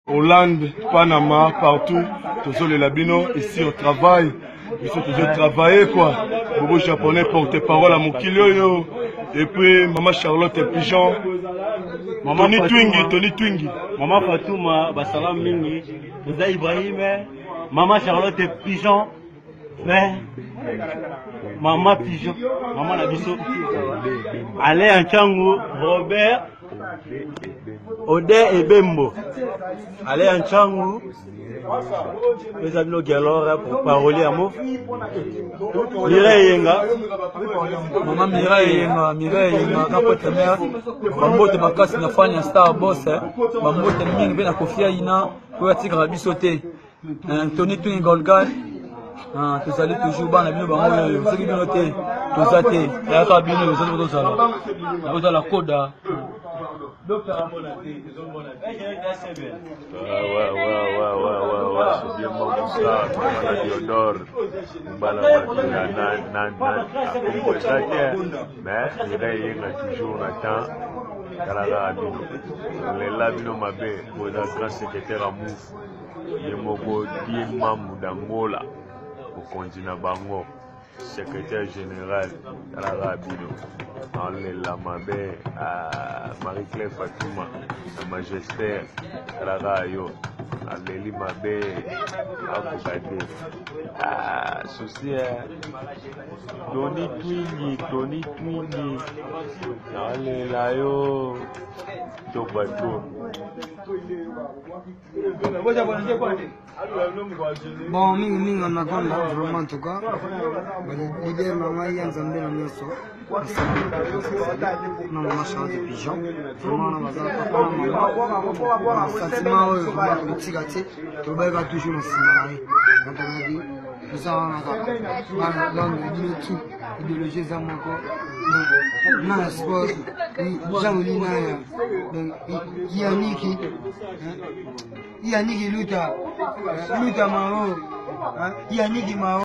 Hollande, Panama, partout, tous les labino, ici on travaille, ils sont toujours travaillés quoi. Bobo japonais porte-parole à Mokilio, et puis Maman Charlotte et Pigeon, Tony Twingi, Maman Fatouma, Bassalam Mingi, Ouza Ibrahim, Maman Charlotte et Pigeon, Maman Pigeon, Maman Labisso, Alain Anchangu, Robert, Ode et Bembo, Alain Anchangu, les amis Galora pour parler à moi. Mireille Yenga, Maman Mireille Yenga, capote mère, Bambote Bakasi na fanya star boss, Bambote mingi bena kofia ina, pour attirer la bisoté. Tony Twin Golgal, tous allez toujours bana bino bango, vous savez bien noté, tous allez, la cabine, vous allez tous allez, vous allez la coda. Ouais, c'est bien mon Moussa, Diodore, Mbala mais il y a toujours un temps, Kalaga Abino, les Labino Mabé, le grand secrétaire à Mouf, Yemoko Diemam d'Angola, au continent Bango, secrétaire général, Kalaga Abino, en Lamabé, à Marie-Claire Fatouma, la Majesté, Kalaga Ayo. Aleli Mabé, Abukade, souci, Tony Twingi, allez là yo, Tobato. Bon, mingi on a connu vraiment en tout cas. L'idée maman y a ensemble dans le sol. Non, maman chante des pigeons. Vraiment on va faire sentiment le petit gâté. Le bébé va toujours dans ce malade. Donc on a dit, nous avons dans le tout, idéologie ça encore. Non, le sport, Jean-Louis Naya, donc Yannick Luta Maro, Yannick Maro.